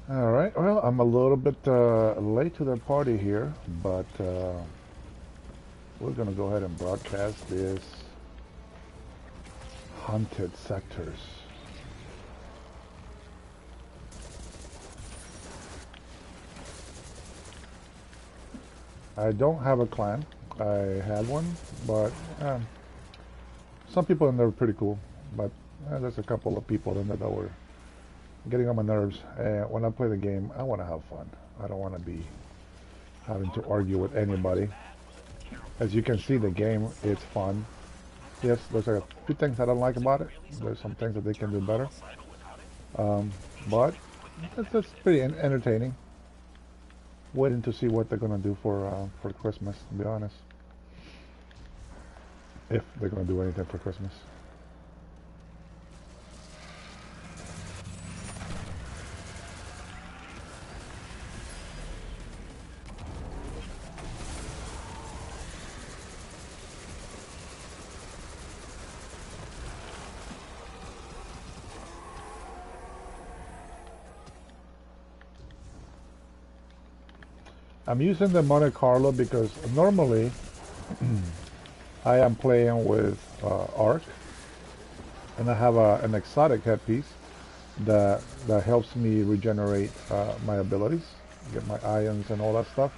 All right. Well, I'm a little bit late to the party here, but we're gonna go ahead and broadcast this haunted sectors. I don't have a clan. I had one, but some people in there were pretty cool. But there's a couple of people in there that were getting on my nerves. And when I play the game, I want to have fun. I don't want to be having to argue with anybody. As you can see, the game, it's fun. Yes, there's a few things I don't like about it. There's some things that they can do better. But it's pretty entertaining. Waiting to see what they're gonna do for Christmas, to be honest. If they're gonna do anything for Christmas. I'm using the Monte Carlo because normally I am playing with Arc, and I have an exotic headpiece that helps me regenerate my abilities, get my ions and all that stuff.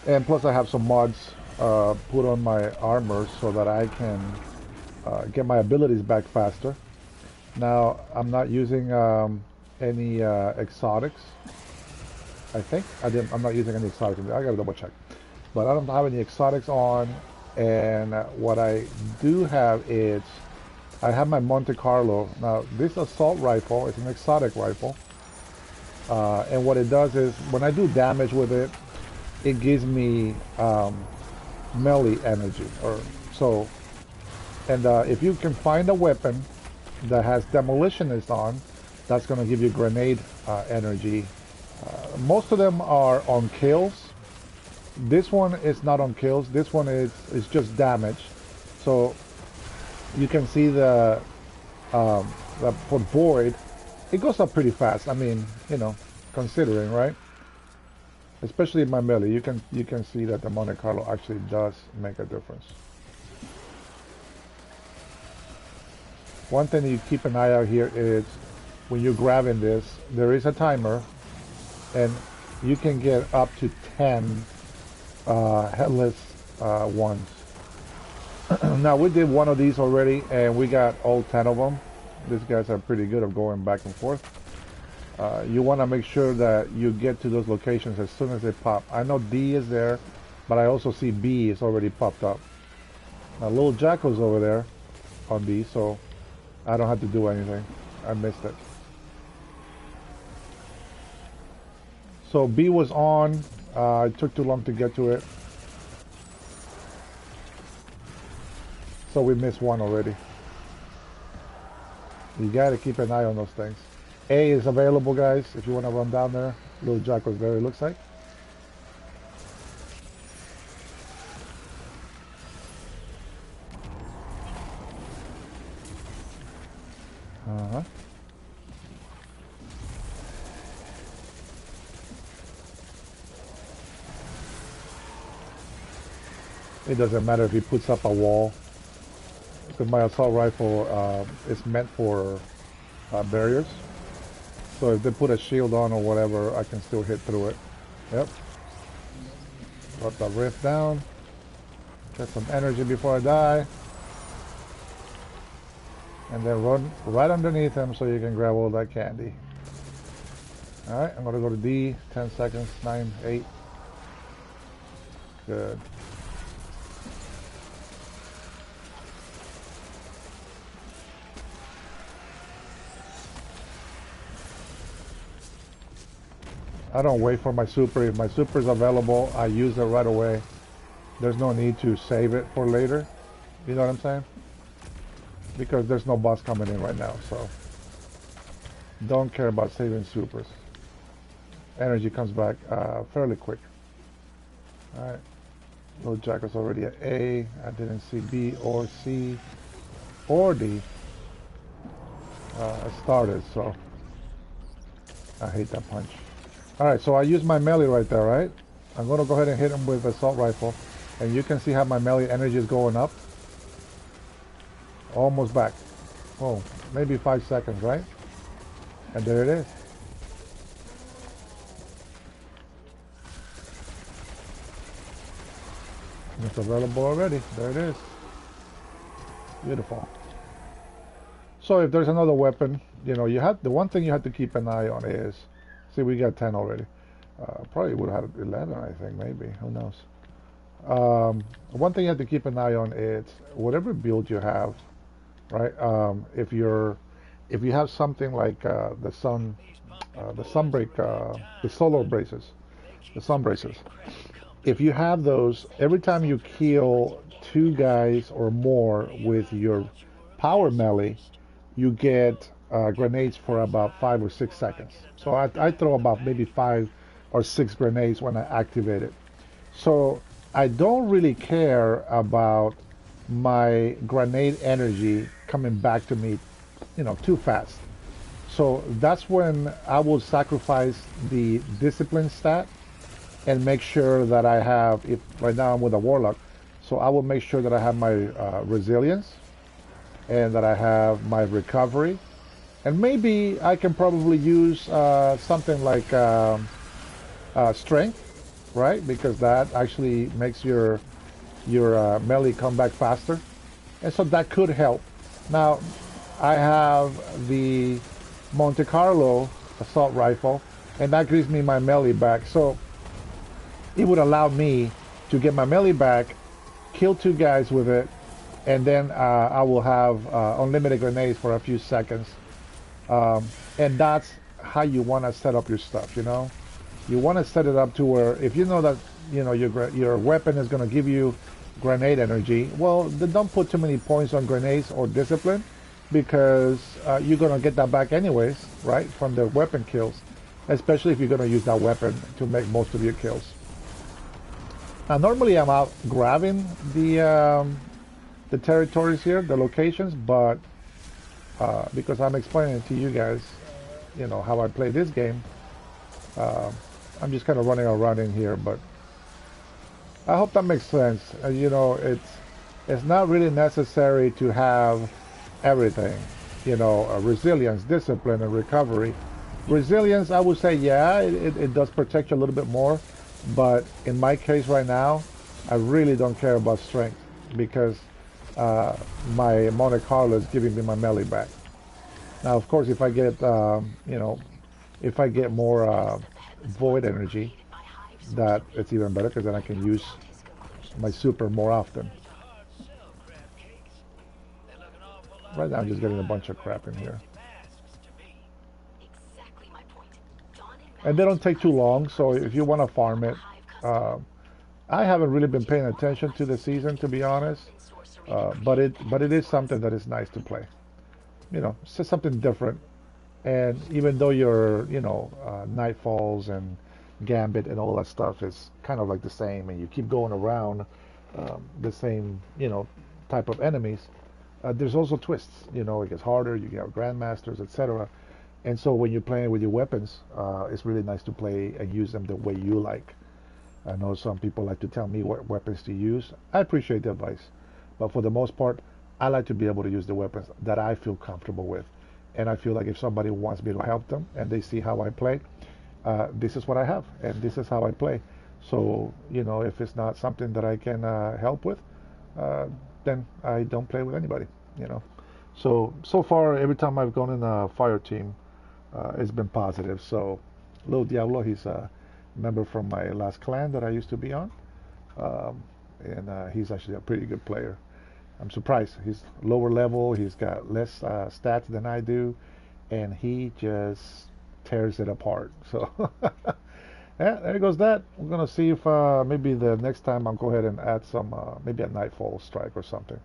And plus I have some mods put on my armor so that I can get my abilities back faster. Now I'm not using any exotics. I think I'm not using any exotics. I gotta double check, but I don't have any exotics on. And what I do have is I have my Monte Carlo. Now this assault rifle is an exotic rifle, and what it does is when I do damage with it, it gives me melee energy. Or so, and if you can find a weapon that has demolitionist on, that's going to give you grenade energy. Most of them are on kills. This one is not on kills. This one is just damage. So you can see the for Void, it goes up pretty fast. I mean, you know, considering, right? Especially in my melee, you can see that the Monte Carlo actually does make a difference. One thing you keep an eye out here is when you're grabbing this, there is a timer, and you can get up to 10 headless ones. Now we did one of these already, and we got all 10 of them. These guys are pretty good at going back and forth. You want to make sure that you get to those locations as soon as they pop. I know D is there, but I also see B is already popped up. Now little Jackal's over there on B, so I don't have to do anything. I missed it. So B was on. It took too long to get to it. So we missed one already. You gotta keep an eye on those things. A is available, guys, if you want to run down there. Little Jackal's there, it looks like. Uh-huh. It doesn't matter if he puts up a wall, because my assault rifle is meant for barriers. So if they put a shield on or whatever, I can still hit through it. Yep. Put the rift down. Get some energy before I die. And then run right underneath him so you can grab all that candy. Alright, I'm going to go to D. 10 seconds. 9, 8. Good. . I don't wait for my super. If my super is available, I use it right away. There's no need to save it for later. You know what I'm saying? Because there's no boss coming in right now, so don't care about saving supers. Energy comes back fairly quick. All right. Little Jack was already at A. I didn't see B or C or D. I started, so I hate that punch. All right, so I use my melee right there, right? I'm going to go ahead and hit him with assault rifle. And you can see how my melee energy is going up. Almost back. Oh, maybe 5 seconds, right? And there it is. It's available already. There it is. Beautiful. So if there's another weapon, you know, you have the one thing you have to keep an eye on is, see, we got 10 already. Probably would have had 11, I think, maybe. Who knows? One thing you have to keep an eye on is whatever build you have, right? If you have something like the sunbreak, the solar braces, the sun braces. If you have those, every time you kill 2 guys or more with your power melee, you get grenades for about 5 or 6 seconds. So I throw about maybe 5 or 6 grenades when I activate it. So I don't really care about my grenade energy coming back to me, you know, too fast. So that's when I will sacrifice the discipline stat and make sure that I have, if right now I'm with a warlock, so I will make sure that I have my resilience and that I have my recovery, and maybe I can probably use something like strength, right? Because that actually makes your melee come back faster, and so that could help. Now I have the Monte Carlo assault rifle, and that gives me my melee back. So it would allow me to get my melee back, kill 2 guys with it, and then I will have unlimited grenades for a few seconds. And that's how you want to set up your stuff, you know? You want to set it up to where if you know that, you know, your weapon is going to give you grenade energy, well, then don't put too many points on grenades or discipline, because you're going to get that back anyways, right, from the weapon kills, especially if you're going to use that weapon to make most of your kills. Now, normally I'm out grabbing the territories here, the locations, but because I'm explaining to you guys, you know, how I play this game, I'm just kind of running around in here. But I hope that makes sense. You know, it's not really necessary to have everything. You know, resilience, discipline, and recovery. Resilience, I would say, yeah, it does protect you a little bit more. But in my case right now, I really don't care about strength, because my Monte Carlo is giving me my melee back. Now, of course, if I get, you know, if I get more void energy, that it's even better, because then I can use my super more often. Right now, I'm just getting a bunch of crap in here. And they don't take too long, so if you want to farm it, I haven't really been paying attention to the season, to be honest, but it is something that is nice to play. You know, it's just something different. And even though your, you know, Nightfalls and Gambit and all that stuff is kind of like the same, and you keep going around the same, you know, type of enemies, there's also twists. You know, it gets harder. You get Grandmasters, etc. And so when you're playing with your weapons, it's really nice to play and use them the way you like. I know some people like to tell me what weapons to use. I appreciate the advice, but for the most part, I like to be able to use the weapons that I feel comfortable with. And I feel like if somebody wants me to help them and they see how I play, this is what I have, and this is how I play. So, you know, if it's not something that I can help with, then I don't play with anybody, you know. So far, every time I've gone in a fire team, it's been positive. So, Lil Diablo, he's a member from my last clan that I used to be on, and he's actually a pretty good player. I'm surprised. He's lower level. He's got less stats than I do, and he just tears it apart. So Yeah, there goes that. We're gonna see if maybe the next time I'll go ahead and add some maybe a Nightfall strike or something.